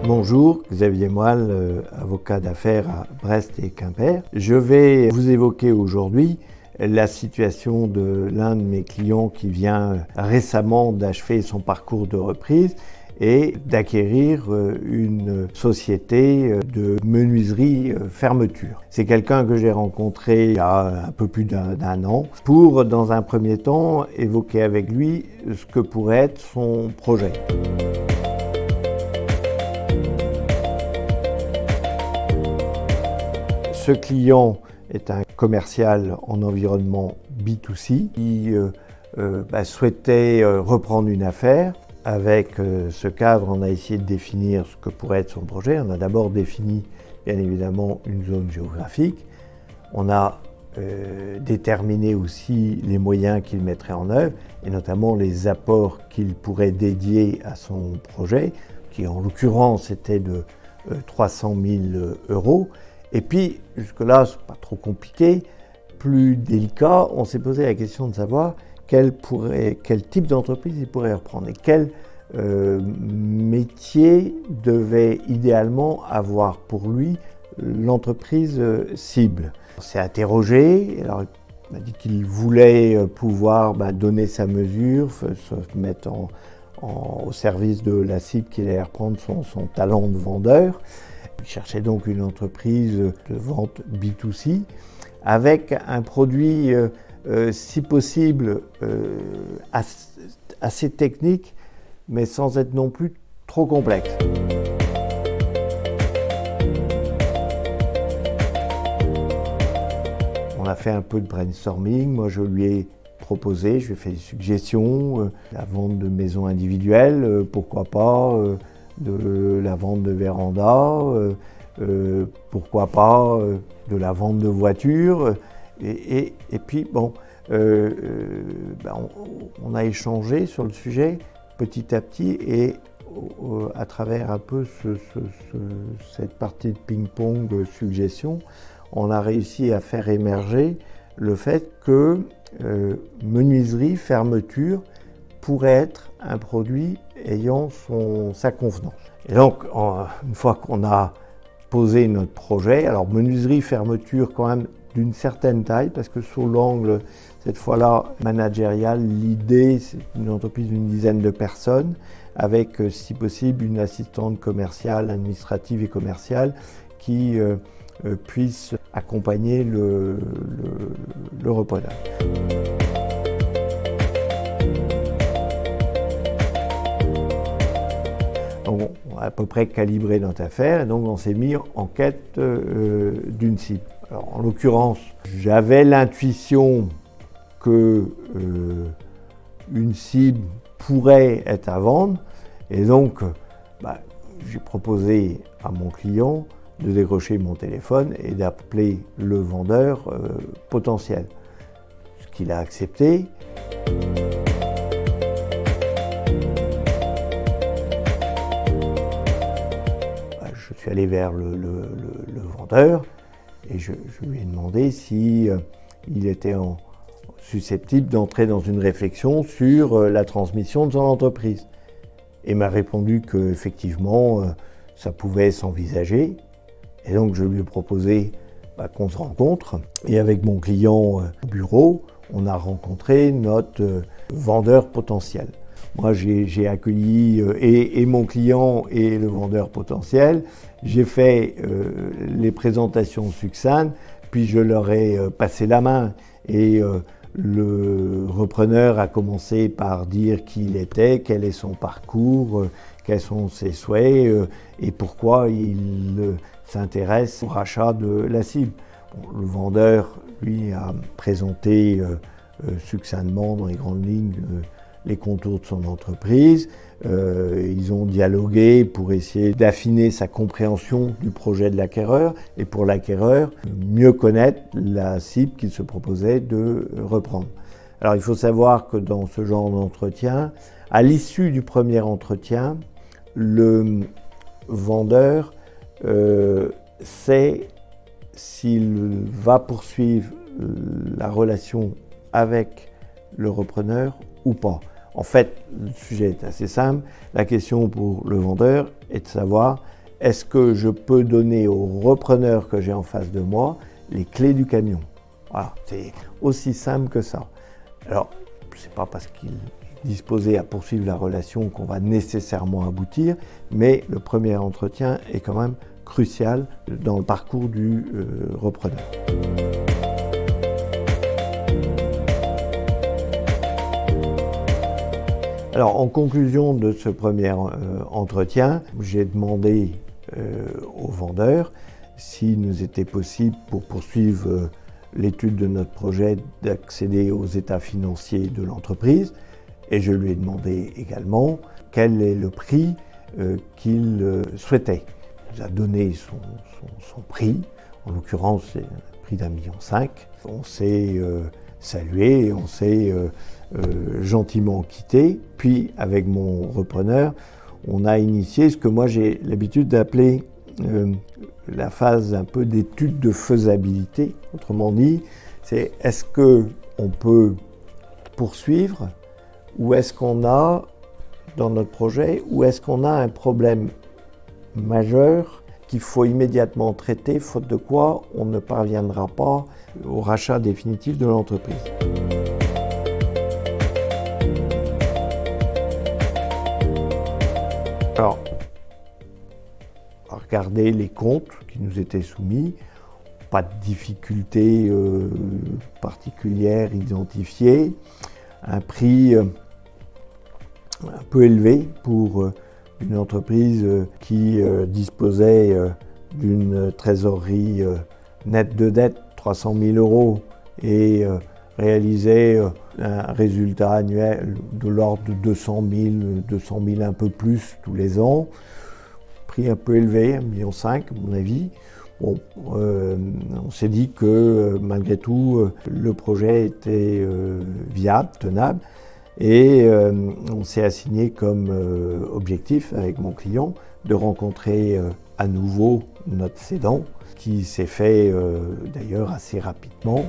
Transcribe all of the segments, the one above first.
Bonjour, Xavier Moelle, avocat d'affaires à Brest et Quimper. Je vais vous évoquer aujourd'hui la situation de l'un de mes clients qui vient récemment d'achever son parcours de reprise et d'acquérir une société de menuiserie fermeture. C'est quelqu'un que j'ai rencontré il y a un peu plus d'un an pour, dans un premier temps, évoquer avec lui ce que pourrait être son projet. Ce client est un commercial en environnement B2C qui souhaitait reprendre une affaire. Avec ce cadre, on a essayé de définir ce que pourrait être son projet. On a d'abord défini, bien évidemment, une zone géographique. On a déterminé aussi les moyens qu'il mettrait en œuvre, et notamment les apports qu'il pourrait dédier à son projet, qui en l'occurrence était de 300 000 €. Et puis, jusque-là, c'est pas trop compliqué. Plus délicat, on s'est posé la question de savoir quel type d'entreprise il pourrait reprendre et quel métier devait idéalement avoir pour lui l'entreprise cible. On s'est interrogé, alors il m'a dit qu'il voulait pouvoir donner sa mesure, se mettre au service de la cible qu'il allait reprendre son talent de vendeur. Il cherchait donc une entreprise de vente B2C avec un produit si possible assez technique, mais sans être non plus trop complexe. On a fait un peu de brainstorming. Moi, je lui ai proposé, je lui ai fait des suggestions, la vente de maisons individuelles, pourquoi pas, de la vente de véranda, pourquoi pas de la vente de voitures. Et puis, bon, on a échangé sur le sujet petit à petit et à travers un peu cette partie de ping-pong de suggestions, on a réussi à faire émerger le fait que menuiserie, fermeture pourrait être un produit ayant sa convenance. Et donc, une fois qu'on a posé notre projet, alors menuiserie, fermeture quand même d'une certaine taille, parce que sous l'angle, cette fois-là, managérial, l'idée, c'est une entreprise d'une dizaine de personnes, avec, si possible, une assistante commerciale, administrative et commerciale qui puisse accompagner le repreneur. Donc, on a à peu près calibré notre affaire et donc on s'est mis en quête d'une cible. Alors, en l'occurrence, j'avais l'intuition que une cible pourrait être à vendre et donc j'ai proposé à mon client de décrocher mon téléphone et d'appeler le vendeur potentiel, ce qu'il a accepté. Je suis allé vers le vendeur et je lui ai demandé si il était susceptible d'entrer dans une réflexion sur la transmission de son entreprise. Et m'a répondu qu'effectivement, ça pouvait s'envisager. Et donc, je lui ai proposé qu'on se rencontre. Et avec mon client au bureau, on a rencontré notre vendeur potentiel. Moi, j'ai accueilli et mon client et le vendeur potentiel. J'ai fait les présentations succinctes, puis je leur ai passé la main. Et le repreneur a commencé par dire qui il était, quel est son parcours, quels sont ses souhaits et pourquoi il s'intéresse au rachat de la cible. Bon, le vendeur, lui, a présenté succinctement dans les grandes lignes les contours de son entreprise. Ils ont dialogué pour essayer d'affiner sa compréhension du projet de l'acquéreur et pour l'acquéreur, mieux connaître la cible qu'il se proposait de reprendre. Alors il faut savoir que dans ce genre d'entretien, à l'issue du premier entretien, le vendeur sait s'il va poursuivre la relation avec le repreneur ou pas. En fait, le sujet est assez simple. La question pour le vendeur est de savoir est-ce que je peux donner au repreneur que j'ai en face de moi les clés du camion? Voilà, c'est aussi simple que ça. Alors, c'est pas parce qu'il est disposé à poursuivre la relation qu'on va nécessairement aboutir, mais le premier entretien est quand même crucial dans le parcours du repreneur. Alors, en conclusion de ce premier entretien, j'ai demandé au vendeur s'il nous était possible, pour poursuivre l'étude de notre projet, d'accéder aux états financiers de l'entreprise. Et je lui ai demandé également quel est le prix qu'il souhaitait. Il nous a donné son prix, en l'occurrence c'est un prix d'1,5 million. On s'est salué, on s'est gentiment quitté. Puis avec mon repreneur, on a initié ce que moi j'ai l'habitude d'appeler la phase un peu d'étude de faisabilité. Autrement dit, c'est est-ce qu'on peut poursuivre, ou est-ce qu'on a dans notre projet, ou est-ce qu'on a un problème majeur qu'il faut immédiatement traiter, faute de quoi on ne parviendra pas au rachat définitif de l'entreprise. Alors, on va regarder les comptes qui nous étaient soumis, pas de difficultés particulières identifiées, un prix un peu élevé pour une entreprise qui disposait d'une trésorerie nette de dette 300 000 € et réalisait un résultat annuel de l'ordre de 200 000 un peu plus tous les ans. Prix un peu élevé, 1,5 million à mon avis. Bon, on s'est dit que malgré tout, le projet était viable, tenable. Et on s'est assigné comme objectif avec mon client de rencontrer à nouveau notre cédant, qui s'est fait d'ailleurs assez rapidement.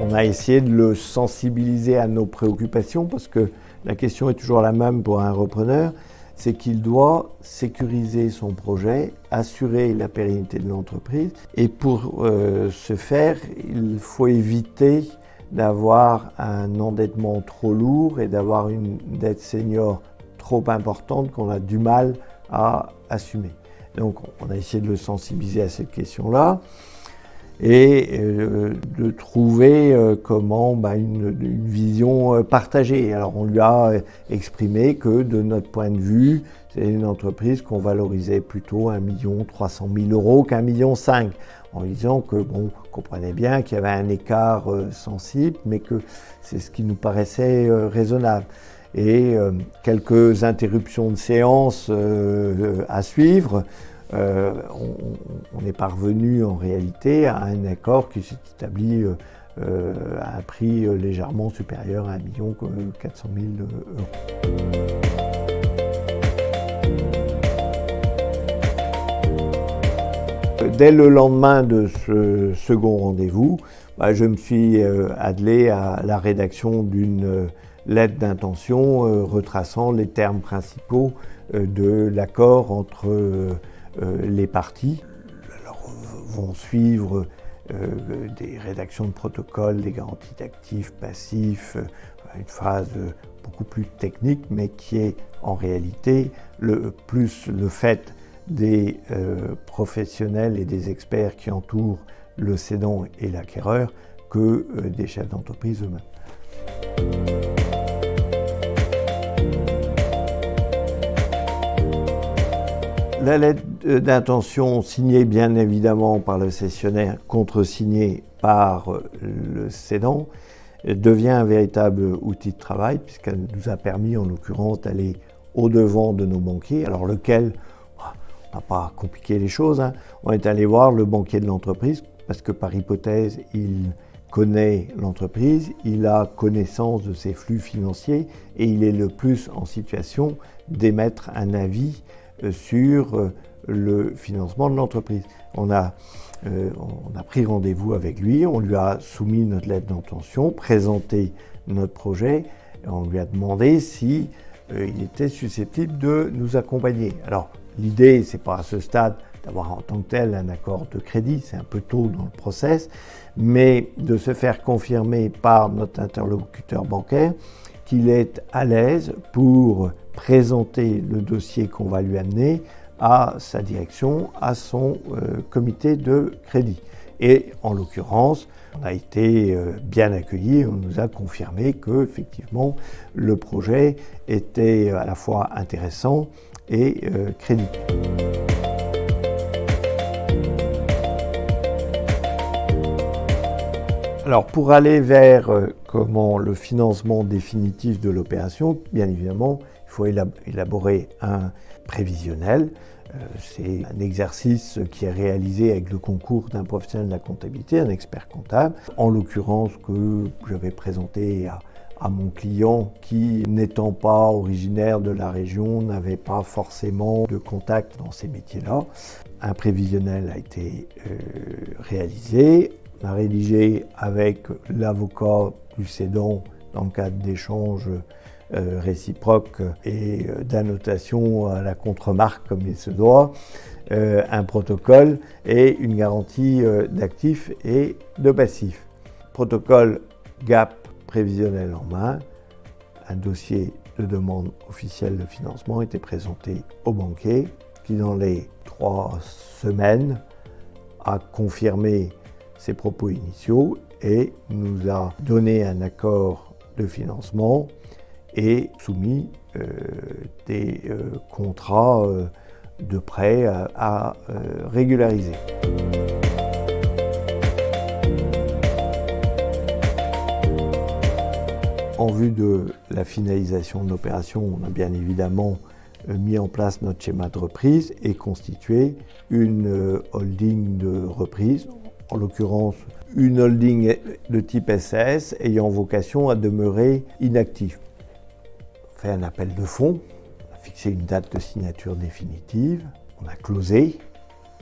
On a essayé de le sensibiliser à nos préoccupations parce que la question est toujours la même pour un repreneur, c'est qu'il doit sécuriser son projet, assurer la pérennité de l'entreprise. Et pour ce faire, il faut éviter d'avoir un endettement trop lourd et d'avoir une dette senior trop importante qu'on a du mal à assumer. Donc on a essayé de le sensibiliser à cette question-là et de trouver comment une vision partagée. Alors on lui a exprimé que de notre point de vue, c'est une entreprise qu'on valorisait plutôt 1,3 million qu'à 1,5 million, en disant que bon, on comprenait bien qu'il y avait un écart sensible, mais que c'est ce qui nous paraissait raisonnable. Et quelques interruptions de séance à suivre. On est parvenu en réalité à un accord qui s'est établi à un prix légèrement supérieur à 1,4 million €. Dès le lendemain de ce second rendez-vous, je me suis attelé à la rédaction d'une lettre d'intention retraçant les termes principaux de l'accord entre les parties. Alors, vont suivre des rédactions de protocoles, des garanties d'actifs, passifs, une phase beaucoup plus technique, mais qui est en réalité plus le fait des professionnels et des experts qui entourent le cédant et l'acquéreur que des chefs d'entreprise eux-mêmes. La lettre d'intention signée bien évidemment par le cessionnaire, contresignée par le cédant, devient un véritable outil de travail puisqu'elle nous a permis en l'occurrence d'aller au-devant de nos banquiers. Alors lequel, on n'a pas compliqué les choses, on est allé voir le banquier de l'entreprise parce que par hypothèse, il connaît l'entreprise, il a connaissance de ses flux financiers et il est le plus en situation d'émettre un avis sur le financement de l'entreprise. On a pris rendez-vous avec lui, on lui a soumis notre lettre d'intention, présenté notre projet Et on lui a demandé si il était susceptible de nous accompagner. Alors, l'idée, c'est pas à ce stade d'avoir en tant que tel un accord de crédit, c'est un peu tôt dans le process, mais de se faire confirmer par notre interlocuteur bancaire qu'il est à l'aise pour présenter le dossier qu'on va lui amener à sa direction, à son comité de crédit. Et en l'occurrence, on a été bien accueillis, on nous a confirmé que effectivement le projet était à la fois intéressant et crédible. Alors pour aller vers le financement définitif de l'opération, bien évidemment, il faut élaborer un prévisionnel. C'est un exercice qui est réalisé avec le concours d'un professionnel de la comptabilité, un expert comptable, en l'occurrence que je vais présenter à mon client qui, n'étant pas originaire de la région, n'avait pas forcément de contact dans ces métiers-là. Un prévisionnel a été réalisé. On a rédigé avec l'avocat du cédant dans le cadre d'échanges réciproques et d'annotation à la contre-marque comme il se doit, un protocole et une garantie d'actifs et de passifs. Protocole GAP prévisionnel en main, un dossier de demande officielle de financement était présenté au banquier qui dans les 3 semaines a confirmé ses propos initiaux et nous a donné un accord de financement et soumis des contrats de prêt à régulariser. En vue de la finalisation de l'opération, on a bien évidemment mis en place notre schéma de reprise et constitué une holding de reprise. En l'occurrence, une holding de type SAS ayant vocation à demeurer inactive. On fait un appel de fonds, on a fixé une date de signature définitive, on a closé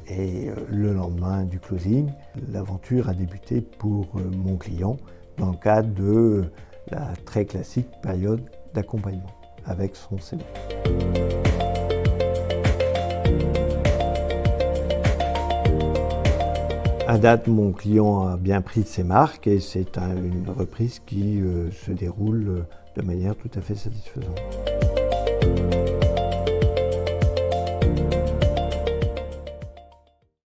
et le lendemain du closing, l'aventure a débuté pour mon client dans le cadre de la très classique période d'accompagnement avec son cédant. À date, mon client a bien pris ses marques et c'est une reprise qui se déroule de manière tout à fait satisfaisante.